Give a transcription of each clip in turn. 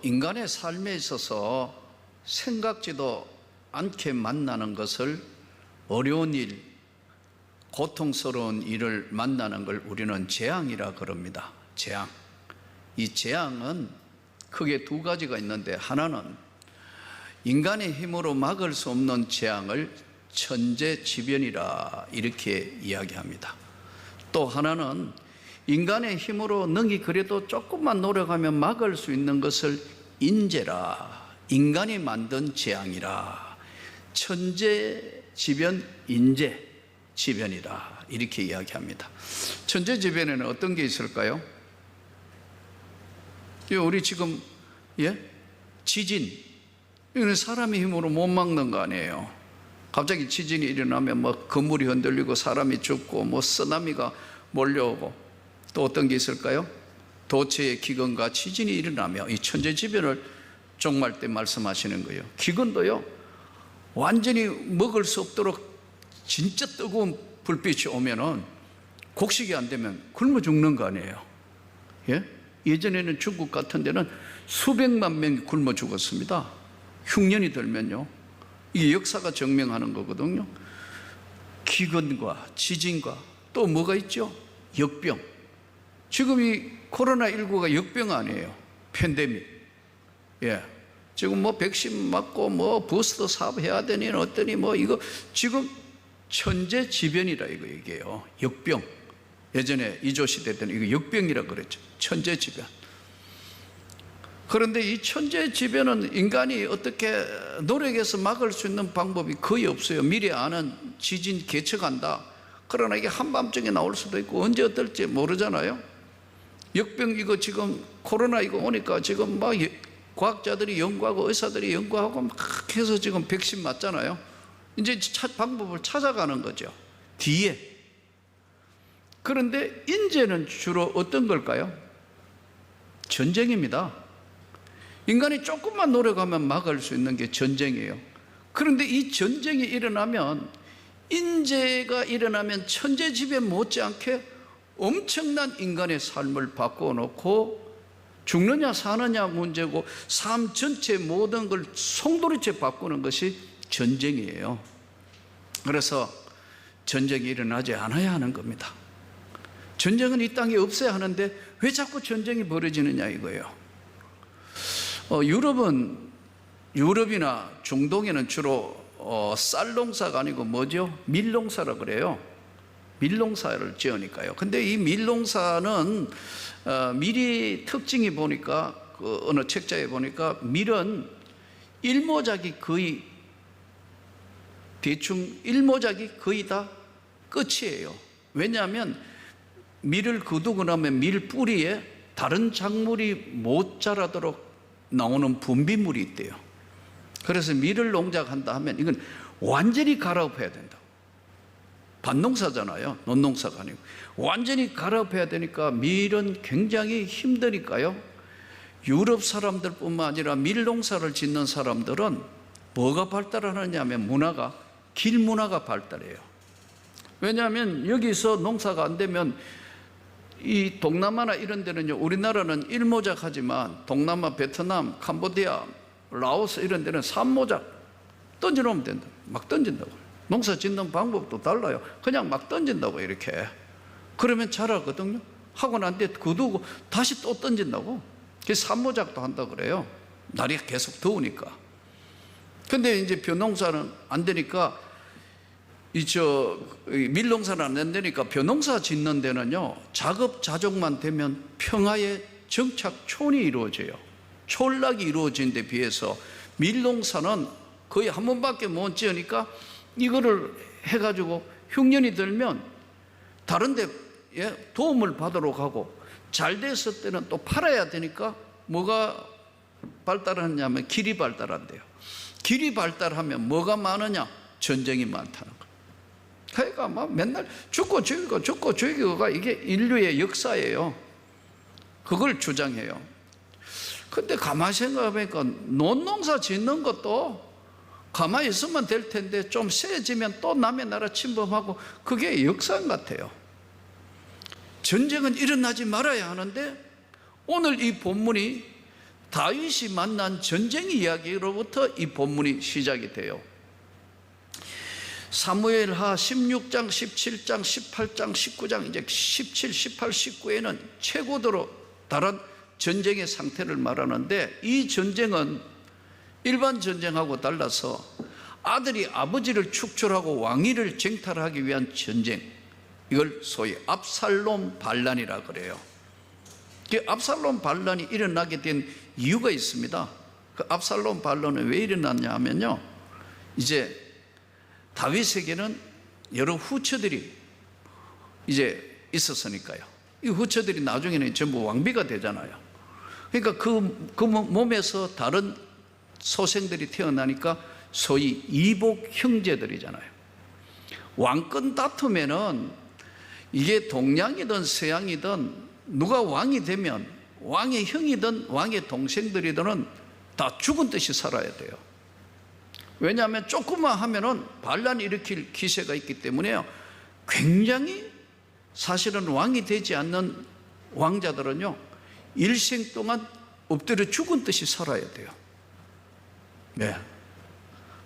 인간의 삶에 있어서 생각지도 않게 만나는 것을 어려운 일, 고통스러운 일을 만나는 걸 우리는 재앙이라 그럽니다. 재앙. 이 재앙은 크게 두 가지가 있는데, 하나는 인간의 힘으로 막을 수 없는 재앙을 천재지변이라 이렇게 이야기합니다. 또 하나는 인간의 힘으로 능히 그래도 조금만 노력하면 막을 수 있는 것을 인재라, 인간이 만든 재앙이라, 천재지변, 인재지변이라 이렇게 이야기합니다. 천재지변에는 어떤 게 있을까요? 우리 지금 지진, 이거는 사람의 힘으로 못 막는 거 아니에요. 갑자기 지진이 일어나면 뭐 건물이 흔들리고 사람이 죽고 뭐 쓰나미가 몰려오고, 또 어떤 게 있을까요? 도처의 기근과 지진이 일어나며, 이 천재지변을 종말 때 말씀하시는 거예요. 기근도요, 완전히 먹을 수 없도록 진짜 뜨거운 불빛이 오면은 곡식이 안 되면 굶어 죽는 거 아니에요. 예전에는 중국 같은 데는 수백만 명이 굶어 죽었습니다. 흉년이 들면요. 이게 역사가 증명하는 거거든요. 기근과 지진과 또 뭐가 있죠? 역병. 지금 이 코로나19가 역병 아니에요. 팬데믹. 지금 뭐 백신 맞고 뭐 부스터 사업 해야 되니 어떠니 뭐 이거 지금 천재지변이라 이게요. 역병. 예전에 이조시대 때는 이거 역병이라 그랬죠. 천재지변. 그런데 이 천재지변은 인간이 어떻게 노력해서 막을 수 있는 방법이 거의 없어요. 미리 아는 지진 개척한다. 그러나 이게 한밤중에 나올 수도 있고 언제 어떨지 모르잖아요. 역병 이거 지금 코로나 이거 오니까 지금 막 과학자들이 연구하고 의사들이 연구하고 막 해서 지금 백신 맞잖아요. 이제 방법을 찾아가는 거죠. 뒤에. 그런데 인재는 주로 어떤 걸까요? 전쟁입니다. 인간이 조금만 노력하면 막을 수 있는 게 전쟁이에요. 그런데 이 전쟁이 일어나면, 인재가 일어나면 천재지변 못지않게 엄청난 인간의 삶을 바꿔놓고 죽느냐 사느냐 문제고 삶 전체 모든 걸 송두리째 바꾸는 것이 전쟁이에요. 그래서 전쟁이 일어나지 않아야 하는 겁니다. 전쟁은 이 땅에 없어야 하는데 왜 자꾸 전쟁이 벌어지느냐 이거예요. 유럽이나 중동에는 주로 쌀 농사가 아니고 뭐죠? 밀농사라 그래요. 밀농사를 지으니까요. 근데 이 밀농사는 밀이 특징이 보니까 어느 책자에 보니까 밀은 일모작이 거의 대충 일모작이 거의 다 끝이에요. 왜냐하면 밀을 거두고 나면 밀 뿌리에 다른 작물이 못 자라도록 나오는 분비물이 있대요. 그래서 밀을 농작한다 하면 이건 완전히 갈아엎어야 된다. 밭농사잖아요. 논농사가 아니고. 완전히 갈아엎어야 되니까 밀은 굉장히 힘드니까요. 유럽 사람들뿐만 아니라 밀농사를 짓는 사람들은 뭐가 발달하느냐 하면 문화가, 길문화가 발달해요. 왜냐하면 여기서 농사가 안 되면 이 동남아나 이런 데는요, 우리나라는 일모작 하지만 동남아, 베트남, 캄보디아, 라오스 이런 데는 삼모작 던져놓으면 된다. 막 던진다고. 농사 짓는 방법도 달라요. 그냥 막 던진다고 이렇게. 그러면 자라거든요. 하고 난 뒤에 거두고 다시 또 던진다고. 그래서 삼모작도 한다 그래요. 날이 계속 더우니까. 근데 이제 벼농사는 안 되니까 밀농사는 안 되니까 벼농사 짓는 데는요, 자급자족만 되면 평화의 정착촌이 이루어져요. 촌락이 이루어진 데 비해서 밀농사는 거의 한 번밖에 못 지으니까 이거를 해가지고 흉년이 들면 다른 데 도움을 받으러 가고, 잘 됐을 때는 또 팔아야 되니까 뭐가 발달하냐면 길이 발달한대요. 길이 발달하면 뭐가 많으냐? 전쟁이 많다는 거예요. 그러니까 막 맨날 죽고 죽이고가 이게 인류의 역사예요. 그걸 주장해요. 근데 가만히 생각해보니까 논농사 짓는 것도 가만히 있으면 될 텐데 좀 세지면 또 남의 나라 침범하고, 그게 역사 같아요. 전쟁은 일어나지 말아야 하는데 오늘 이 본문이 다윗이 만난 전쟁 이야기로부터 이 본문이 시작이 돼요. 사무엘하 16장, 17장, 18장, 19장, 이제 17, 18, 19에는 최고도로 다른 전쟁의 상태를 말하는데, 이 전쟁은 일반 전쟁하고 달라서 아들이 아버지를 축출하고 왕위를 쟁탈하기 위한 전쟁, 이걸 소위 압살롬 반란이라 그래요. 그 압살롬 반란이 일어나게 된 이유가 있습니다. 그 압살롬 반란은 왜 일어났냐 하면요, 이제 다윗에게는 여러 후처들이 이제 있었으니까요. 이 후처들이 나중에는 전부 왕비가 되잖아요. 그러니까 그 몸에서 다른 소생들이 태어나니까 소위 이복 형제들이잖아요. 왕권 다투면은 이게 동양이든 서양이든 누가 왕이 되면 왕의 형이든 왕의 동생들이든 다 죽은 듯이 살아야 돼요. 왜냐하면 조금만 하면은 반란 일으킬 기세가 있기 때문에요. 굉장히 사실은 왕이 되지 않는 왕자들은요, 일생 동안 엎드려 죽은 듯이 살아야 돼요. 네.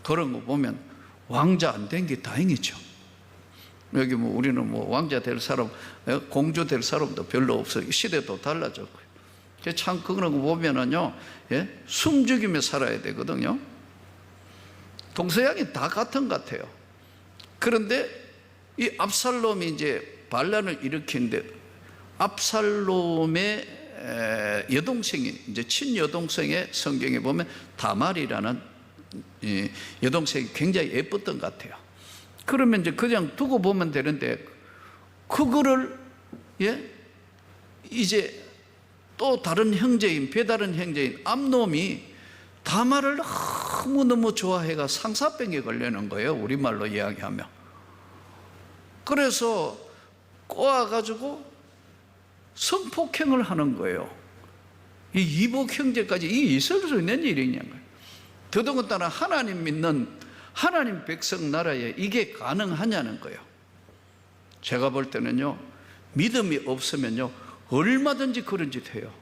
그런 거 보면 왕자 안 된 게 다행이죠. 여기 뭐 우리는 뭐 왕자 될 사람, 공주 될 사람도 별로 없어요. 시대도 달라졌고요. 참 그런 거 보면은요, 예? 숨 죽이며 살아야 되거든요. 동서양이 다 같은 것 같아요. 그런데 이 압살롬이 이제 반란을 일으키는데, 압살롬의 여동생이 이제 친여동생의 성경에 보면 다말이라는 여동생이 굉장히 예뻤던 것 같아요. 그러면 이제 그냥 두고 보면 되는데, 그거를 이제 또 다른 형제인, 배다른 형제인 암놈이 다말을 너무너무 좋아해가 상사병에 걸리는 거예요, 우리말로 이야기하면. 그래서 꼬아가지고 성폭행을 하는 거예요. 이 이복 형제까지 있을 수 있는 일이냐는 거예요. 더더군다나 하나님 믿는 하나님 백성 나라에 이게 가능하냐는 거예요. 제가 볼 때는요, 믿음이 없으면요 얼마든지 그런 짓 해요.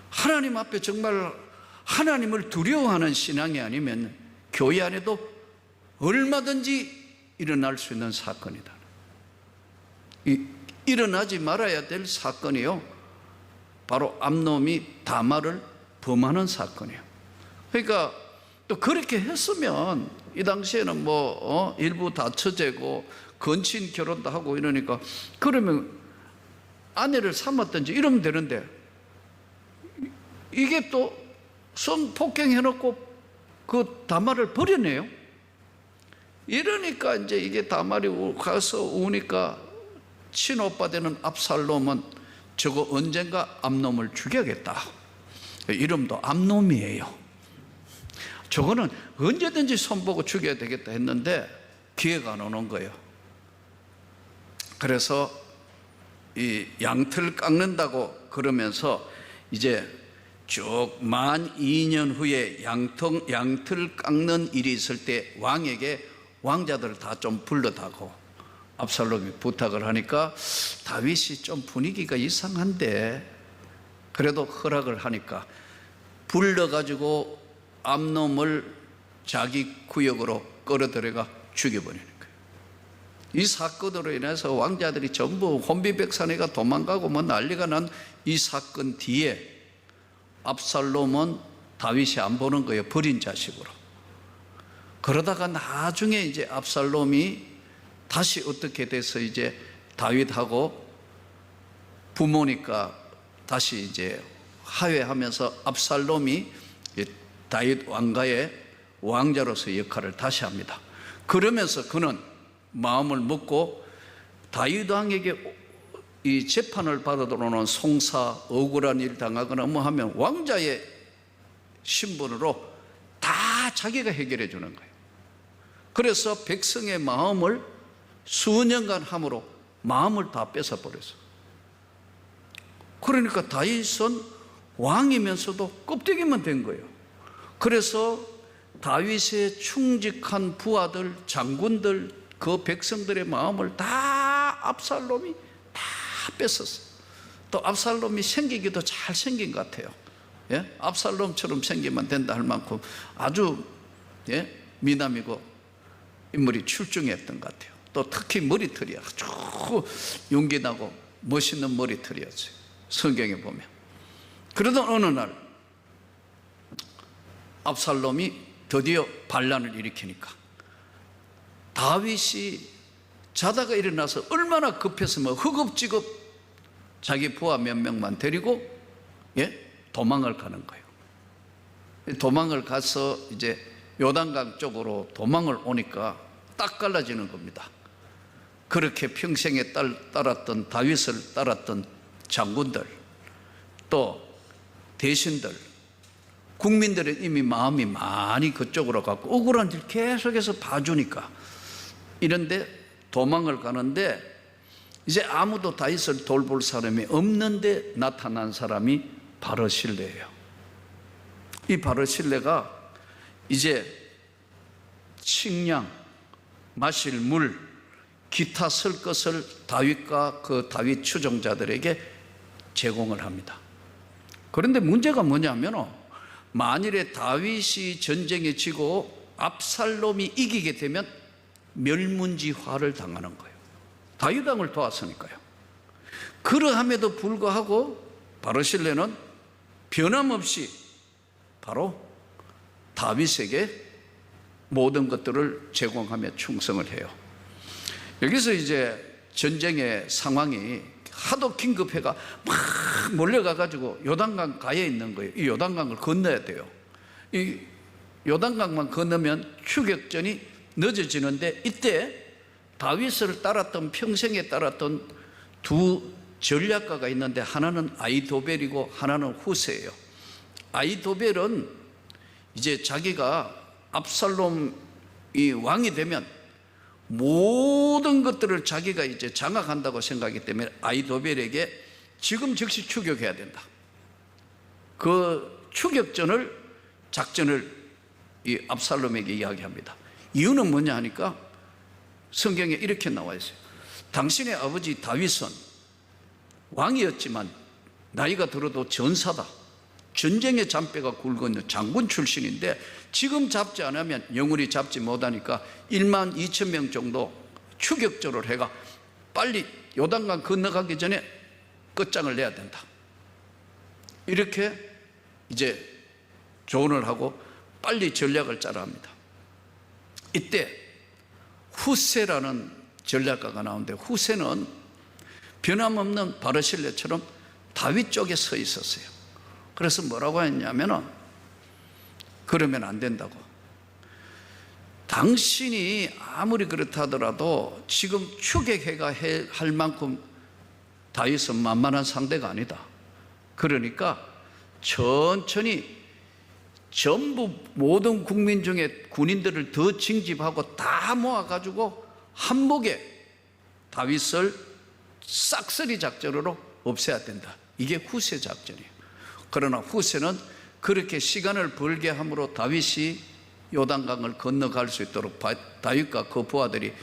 하나님 앞에 정말 하나님을 두려워하는 신앙이 아니면 교회 안에도 얼마든지 일어날 수 있는 사건이다. 일어나지 말아야 될 사건이요, 바로 암놈이 다말을 범하는 사건이에요. 그러니까 또 그렇게 했으면 이 당시에는 뭐 일부 다처제고 건친 결혼도 하고 이러니까, 그러면 아내를 삼았든지 이러면 되는데, 이게 또 성폭행해놓고 그 다말을 버려내요. 이러니까 이제 이게 다말이 가서 우니까 친오빠 되는 압살롬은 저거 언젠가 암놈을 죽여야겠다. 이름도 암놈이에요. 저거는 언제든지 손보고 죽여야 되겠다 했는데 기회가 안 오는 거예요. 그래서 이 양털 깎는다고 그러면서 이제 쭉 만 2년 후에 양털 깎는 일이 있을 때 왕에게 왕자들을 다 좀 불러다고 압살롬이 부탁을 하니까, 다윗이 좀 분위기가 이상한데 그래도 허락을 하니까 불러가지고 암놈을 자기 구역으로 끌어들여가 죽여버리는 거예요. 이 사건으로 인해서 왕자들이 전부 혼비백산해가 도망가고 뭐 난리가 난 이 사건 뒤에 압살롬은 다윗이 안 보는 거예요, 버린 자식으로. 그러다가 나중에 이제 압살롬이 다시 어떻게 돼서 이제 다윗하고 부모니까 다시 이제 화해하면서 압살롬이 다윗 왕가의 왕자로서 역할을 다시 합니다. 그러면서 그는 마음을 먹고 다윗 왕에게 이 재판을 받아 들어오는 송사, 억울한 일 당하거나 뭐 하면 왕자의 신분으로 다 자기가 해결해 주는 거예요. 그래서 백성의 마음을 수년간 함으로 마음을 다 뺏어버렸어. 그러니까 다윗은 왕이면서도 껍데기만 된 거예요. 그래서 다윗의 충직한 부하들, 장군들, 그 백성들의 마음을 다 압살롬이 다 뺏었어. 또 압살롬이 생기기도 잘 생긴 것 같아요. 예? 압살롬처럼 생기면 된다 할 만큼 아주 미남이고 인물이 출중했던 것 같아요. 또 특히 머리털이 아주 용기 나고 멋있는 머리털이었어요, 성경에 보면. 그러던 어느 날 압살롬이 드디어 반란을 일으키니까 다윗이 자다가 일어나서 얼마나 급했으면 허겁지겁 자기 부하 몇 명만 데리고 도망을 가는 거예요. 도망을 가서 이제 요단강 쪽으로 도망을 오니까 딱 갈라지는 겁니다. 그렇게 평생에 따랐던 다윗을 따랐던 장군들, 또 대신들, 국민들의 이미 마음이 많이 그쪽으로 갔고 억울한 일 계속해서 봐주니까 이런데 도망을 가는데 이제 아무도 다윗을 돌볼 사람이 없는데 나타난 사람이 바르실레예요. 이 바르실레가 이제 식량, 마실 물, 기타 쓸 것을 다윗과 그 다윗 추종자들에게 제공을 합니다. 그런데 문제가 뭐냐면 만일에 다윗이 전쟁에 지고 압살롬이 이기게 되면 멸문지화를 당하는 거예요. 다윗 왕을 도왔으니까요. 그러함에도 불구하고 바르실레는 변함없이 바로 다윗에게 모든 것들을 제공하며 충성을 해요. 여기서 이제 전쟁의 상황이 하도 긴급해가 막 몰려가가지고 요단강 가에 있는 거예요. 이 요단강을 건너야 돼요. 이 요단강만 건너면 추격전이 늦어지는데 이때 다윗을 따랐던, 평생에 따랐던 두 전략가가 있는데 하나는 아히도벨이고 하나는 후세예요. 아히도벨은 이제 자기가 압살롬이 왕이 되면 모든 것들을 자기가 이제 장악한다고 생각하기 때문에 아히도벨에게 지금 즉시 추격해야 된다. 그 작전을 이 압살롬에게 이야기합니다. 이유는 뭐냐 하니까 성경에 이렇게 나와 있어요. 당신의 아버지 다윗은 왕이었지만 나이가 들어도 전사다. 전쟁의 잔뼈가 굵은 장군 출신인데 지금 잡지 않으면 영원히 잡지 못하니까 1만 2천 명 정도 추격조를 해가 빨리 요단강 건너가기 전에 끝장을 내야 된다. 이렇게 이제 조언을 하고 빨리 전략을 짜라 합니다. 이때 후세라는 전략가가 나오는데 후세는 변함없는 바르실레처럼 다윗 쪽에 서 있었어요. 그래서 뭐라고 했냐면 그러면 안 된다고. 당신이 아무리 그렇다 하더라도 지금 추격해가 할 만큼 다윗은 만만한 상대가 아니다. 그러니까 천천히 전부 모든 국민 중에 군인들을 더 징집하고 다 모아가지고 한목에 다윗을 싹쓸이 작전으로 없애야 된다. 이게 후세 작전이에요. 그러나 후세는 그렇게 시간을 벌게 함으로 다윗이 요단강을 건너갈 수 있도록 다윗과 그 부하들이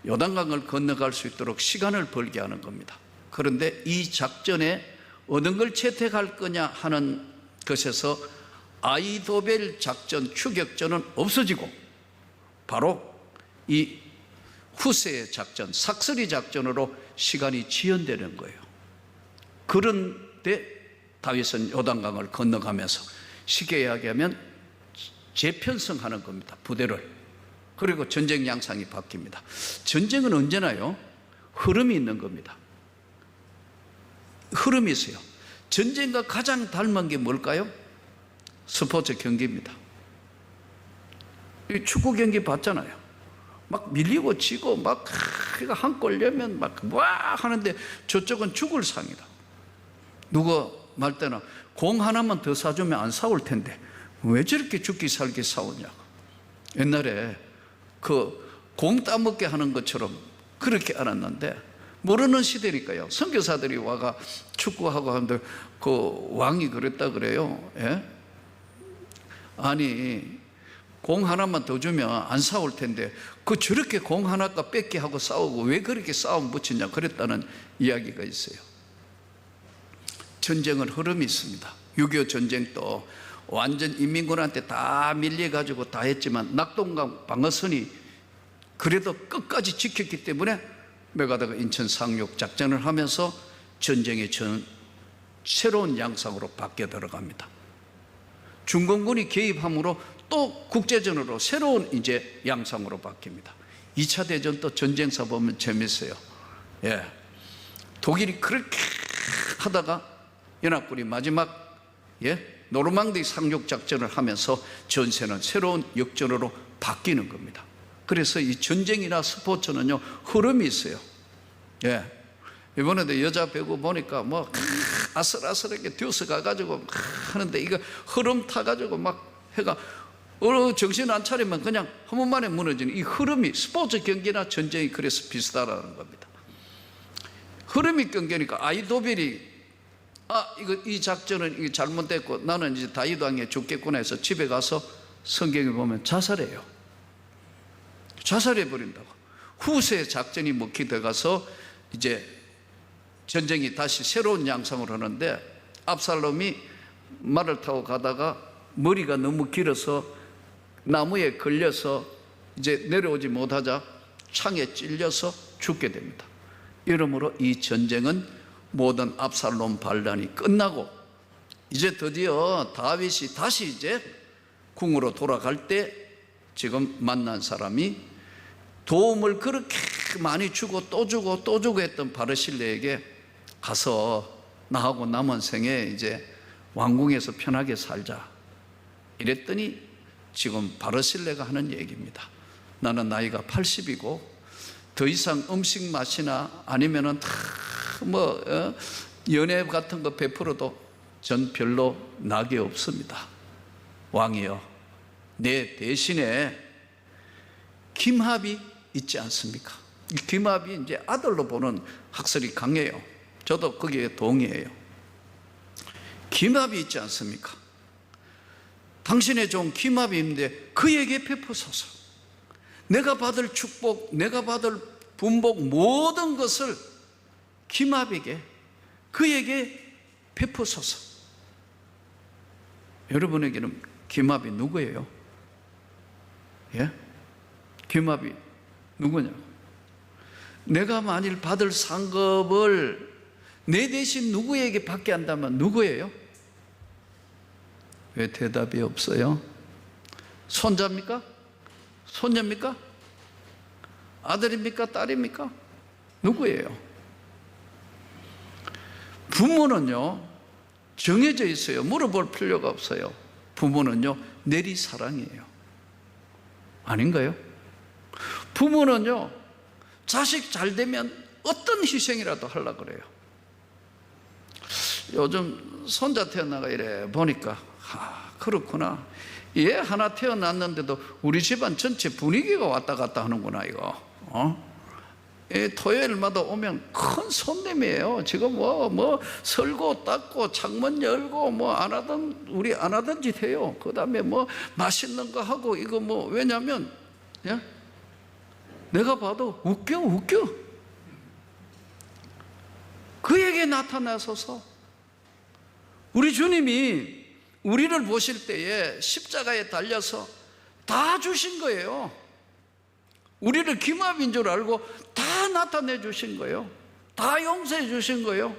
요단강을 건너갈 수 있도록 시간을 벌게 하는 겁니다. 그런데 이 작전에 어떤 걸 채택할 거냐 하는 것에서 아히도벨 작전, 추격전은 없어지고 바로 이 후세의 작전, 삭스리 작전으로 시간이 지연되는 거예요. 그런데 다윗은 요단강을 건너가면서 쉽게 이야기하면 재편성하는 겁니다. 부대를. 그리고 전쟁 양상이 바뀝니다. 전쟁은 언제나요? 흐름이 있는 겁니다. 흐름이 있어요. 전쟁과 가장 닮은 게 뭘까요? 스포츠 경기입니다. 축구 경기 봤잖아요. 막 밀리고 지고 막 한 골 내면 막 와 하는데 저쪽은 죽을 상이다. 누가 말 때는 공 하나만 더 사주면 안 싸울 텐데 왜 저렇게 죽기 살기 싸우냐고. 옛날에 그 공 따먹게 하는 것처럼 그렇게 알았는데 모르는 시대니까요. 선교사들이 와가 축구하고 하는데 그 왕이 그랬다 그래요. 예? 아니 공 하나만 더 주면 안 싸울 텐데 그 저렇게 공 하나가 뺏게 하고 싸우고 왜 그렇게 싸움 붙이냐 그랬다는 이야기가 있어요. 전쟁은 흐름이 있습니다. 6.25 전쟁도 완전 인민군한테 다 밀려가지고 다 했지만 낙동강 방어선이 그래도 끝까지 지켰기 때문에 메가다가 인천 상륙 작전을 하면서 전쟁의 새로운 양상으로 바뀌어 들어갑니다. 중공군이 개입함으로 또 국제전으로 새로운 이제 양상으로 바뀝니다. 2차 대전도 전쟁사 보면 재밌어요. 예. 독일이 그렇게 하다가 연합군이 마지막 노르망디 상륙 작전을 하면서 전세는 새로운 역전으로 바뀌는 겁니다. 그래서 이 전쟁이나 스포츠는요, 흐름이 있어요. 예. 이번에도 여자 배구 보니까 뭐 아슬아슬하게 뛰어서 가가지고 하는데 이거 흐름 타가지고 막 해가 정신 안 차리면 그냥 한 번만에 무너지는 이 흐름이 스포츠 경기나 전쟁이 그래서 비슷하다는 겁니다. 흐름이 끊기니까 아이도벨이 이 작전은 이게 잘못됐고 나는 이제 다이도항에 죽겠구나 해서 집에 가서 성경에 보면 자살해요. 자살해 버린다고. 후세 작전이 먹히돼 가서 이제 전쟁이 다시 새로운 양상으로 하는데 압살롬이 말을 타고 가다가 머리가 너무 길어서 나무에 걸려서 이제 내려오지 못하자 창에 찔려서 죽게 됩니다. 이러므로 이 전쟁은 모든 압살롬 반란이 끝나고 이제 드디어 다윗이 다시 이제 궁으로 돌아갈 때 지금 만난 사람이 도움을 그렇게 많이 주고 또 주고 또 주고 했던 바르실레에게 가서 나하고 남은 생에 이제 왕궁에서 편하게 살자 이랬더니 지금 바르실레가 하는 얘기입니다. 나는 나이가 80이고 더 이상 음식 맛이나 아니면은 연애 같은 거 베풀어도 전 별로 낙이 없습니다. 왕이여, 내 대신에 김합이 있지 않습니까? 이 김합이 이제 아들로 보는 학설이 강해요. 저도 거기에 동의해요. 김합이 있지 않습니까? 당신의 종 김합이 있는데 그에게 베푸소서. 내가 받을 축복, 내가 받을 분복 모든 것을 김합에게 그에게 베푸소서. 여러분에게는 김합이 누구예요? 예? 김합이 누구냐고. 내가 만일 받을 상급을 내 대신 누구에게 받게 한다면 누구예요? 왜 대답이 없어요? 손자입니까? 손녀입니까? 아들입니까? 딸입니까? 누구예요? 부모는요 정해져 있어요. 물어볼 필요가 없어요. 부모는요 내리사랑이에요. 아닌가요? 부모는요 자식 잘 되면 어떤 희생이라도 하려고 그래요. 요즘 손자 태어나가 이래 보니까 그렇구나. 얘 하나 태어났는데도 우리 집안 전체 분위기가 왔다 갔다 하는구나 이거. 토요일마다 오면 큰 손님이에요. 지금 뭐 설고 닦고 창문 열고 뭐 우리 안 하던 짓 해요. 그 다음에 뭐 맛있는 거 하고 이거 왜냐면 내가 봐도 웃겨. 그에게 나타나소서. 우리 주님이 우리를 보실 때에 십자가에 달려서 다 주신 거예요. 우리를 김합인 줄 알고 다 나타내 주신 거예요. 다 용서해 주신 거예요.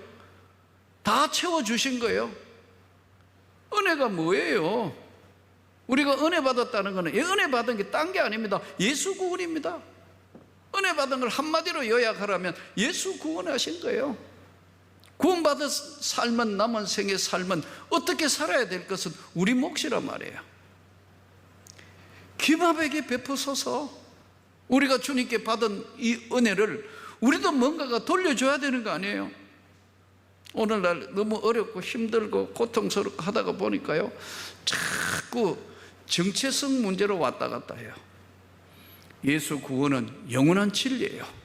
다 채워 주신 거예요. 은혜가 뭐예요? 우리가 은혜 받았다는 것은 은혜 받은 게 딴 게 아닙니다. 예수 구원입니다. 은혜 받은 걸 한마디로 요약하라면 예수 구원하신 거예요. 구원받은 삶은, 남은 생의 삶은 어떻게 살아야 될 것은 우리 몫이란 말이에요. 김합에게 베푸소서. 우리가 주님께 받은 이 은혜를 우리도 뭔가가 돌려줘야 되는 거 아니에요? 오늘날 너무 어렵고 힘들고 고통스럽고 하다가 보니까요 자꾸 정체성 문제로 왔다 갔다 해요. 예수 구원은 영원한 진리예요.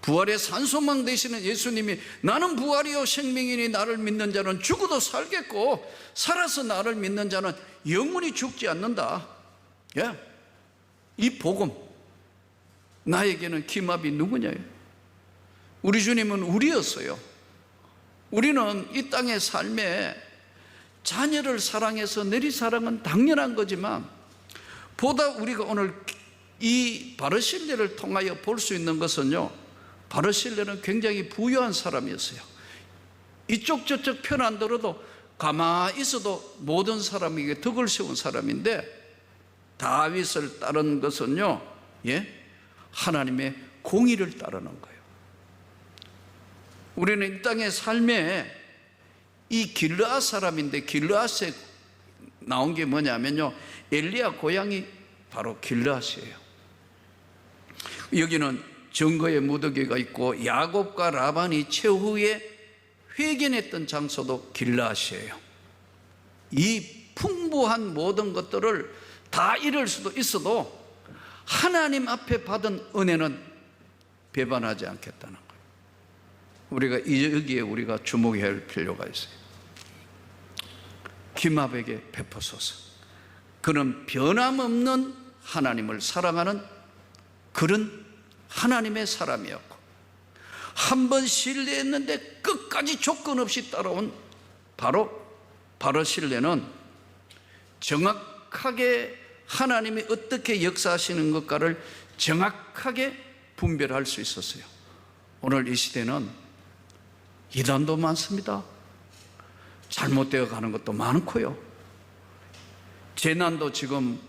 부활의 산소망 되시는 예수님이 나는 부활이요 생명이니 나를 믿는 자는 죽어도 살겠고 살아서 나를 믿는 자는 영원히 죽지 않는다. 이 복음, 나에게는 김합이 누구냐요? 우리 주님은 우리였어요. 우리는 이 땅의 삶에 자녀를 사랑해서 내리사랑은 당연한 거지만, 보다 우리가 오늘 이 바르실레를 통하여 볼 수 있는 것은요, 바르실레는 굉장히 부유한 사람이었어요. 이쪽 저쪽 편 안 들어도 가만히 있어도 모든 사람에게 덕을 세운 사람인데, 다윗을 따른 것은요, 하나님의 공의를 따르는 거예요. 우리는 이 땅의 삶에 이 길르앗 사람인데, 길르앗에 나온 게 뭐냐면요, 엘리야 고향이 바로 길르앗이에요. 여기는 증거의 무더기가 있고 야곱과 라반이 최후에 회견했던 장소도 길르앗이에요. 이 풍부한 모든 것들을 다 잃을 수도 있어도 하나님 앞에 받은 은혜는 배반하지 않겠다는 거예요. 우리가 여기에 우리가 주목해야 할 필요가 있어요. 기쒩에게 베푸소서. 그는 변함없는 하나님을 사랑하는 그런 하나님의 사람이었고, 한 번 신뢰했는데 끝까지 조건 없이 따라온 바로 바르실레는 정확하게 하나님이 어떻게 역사하시는 것과를 정확하게 분별할 수 있었어요. 오늘 이 시대는 이단도 많습니다. 잘못되어 가는 것도 많고요. 재난도 지금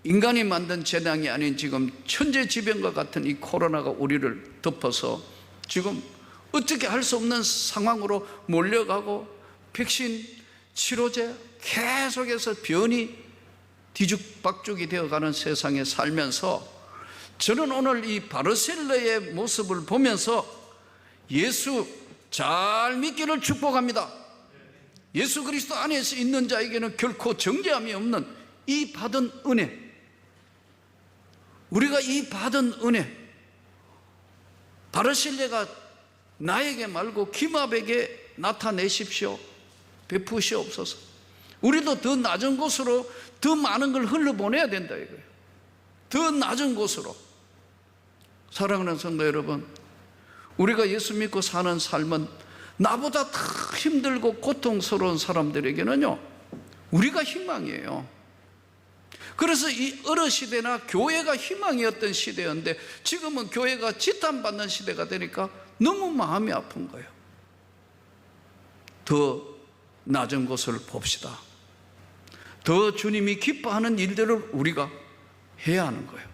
인간이 만든 재난이 아닌 지금 천재지변과 같은 이 코로나가 우리를 덮어서 지금 어떻게 할 수 없는 상황으로 몰려가고, 백신, 치료제 계속해서 변이 뒤죽박죽이 되어가는 세상에 살면서, 저는 오늘 이 바르실레의 모습을 보면서 예수 잘 믿기를 축복합니다. 예수 그리스도 안에서 있는 자에게는 결코 정죄함이 없는 이 받은 은혜, 우리가 이 받은 은혜, 바르실레가 나에게 말고 기쒩에게 나타내십시오, 베푸시옵소서. 우리도 더 낮은 곳으로 더 많은 걸 흘러보내야 된다 이거예요. 더 낮은 곳으로. 사랑하는 성도 여러분, 우리가 예수 믿고 사는 삶은 나보다 더 힘들고 고통스러운 사람들에게는요, 우리가 희망이에요. 그래서 이 어느 시대나 교회가 희망이었던 시대였는데, 지금은 교회가 지탄받는 시대가 되니까 너무 마음이 아픈 거예요. 더 낮은 곳을 봅시다. 더 주님이 기뻐하는 일들을 우리가 해야 하는 거예요.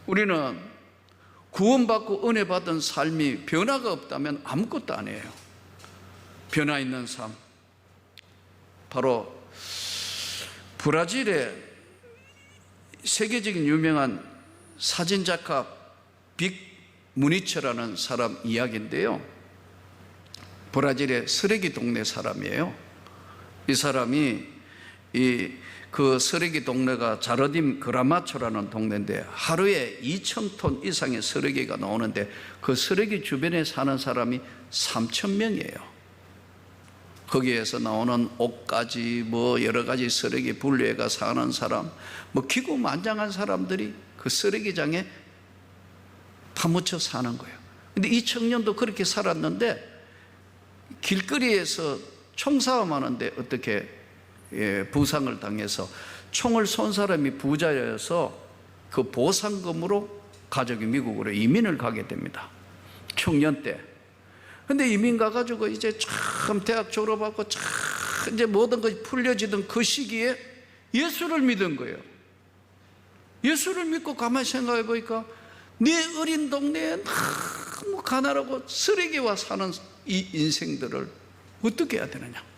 우리는 구원받고 은혜 받은 삶이 변화가 없다면 아무것도 아니에요. 변화 있는 삶, 바로 브라질의 세계적인 유명한 사진작가 빅 무니처라는 사람 이야기인데요, 브라질의 쓰레기 동네 사람이에요. 이 사람이 그 쓰레기 동네가 자르딤 그라마초라는 동네인데, 하루에 2,000톤 이상의 쓰레기가 나오는데 그 쓰레기 주변에 사는 사람이 3,000명이에요. 거기에서 나오는 옷가지 뭐 여러 가지 쓰레기 분리해가 사는 사람, 뭐 기구만장한 사람들이 그 쓰레기장에 파묻혀 사는 거예요. 근데 이 청년도 그렇게 살았는데, 길거리에서 총싸움하는데 어떻게 부상을 당해서 총을 쏜 사람이 부자여서 그 보상금으로 가족이 미국으로 이민을 가게 됩니다. 청년 때. 근데 이민 가가지고 이제 참 대학 졸업하고 참 이제 모든 것이 풀려지던 그 시기에 예수를 믿은 거예요. 예수를 믿고 가만히 생각해 보니까 내 어린 동네에 너무 가난하고 쓰레기와 사는 이 인생들을 어떻게 해야 되느냐.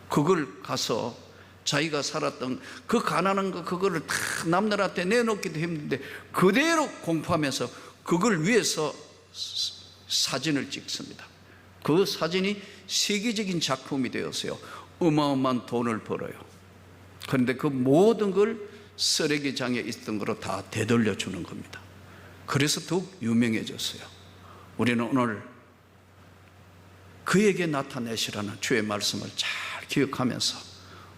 그걸 가서 자기가 살았던 그 가난한 거, 그거를 다 남들한테 내놓기도 힘든데 그대로 공포하면서 그걸 위해서 사진을 찍습니다. 그 사진이 세계적인 작품이 되었어요. 어마어마한 돈을 벌어요. 그런데 그 모든 걸 쓰레기장에 있던 거로 다 되돌려 주는 겁니다. 그래서 더욱 유명해졌어요. 우리는 오늘 그에게 나타내시라는 주의 말씀을 잘 기억하면서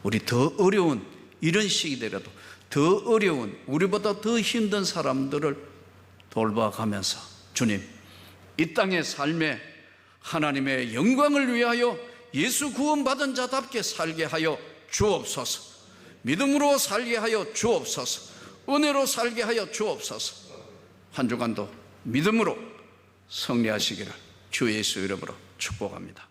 우리 더 어려운 이런 시기더라도 더 어려운 우리보다 더 힘든 사람들을 돌봐가면서 주님, 이 땅의 삶에 하나님의 영광을 위하여 예수 구원받은 자답게 살게 하여 주옵소서. 믿음으로 살게 하여 주옵소서. 은혜로 살게 하여 주옵소서. 한 주간도 믿음으로 승리하시기를 주 예수 이름으로 축복합니다.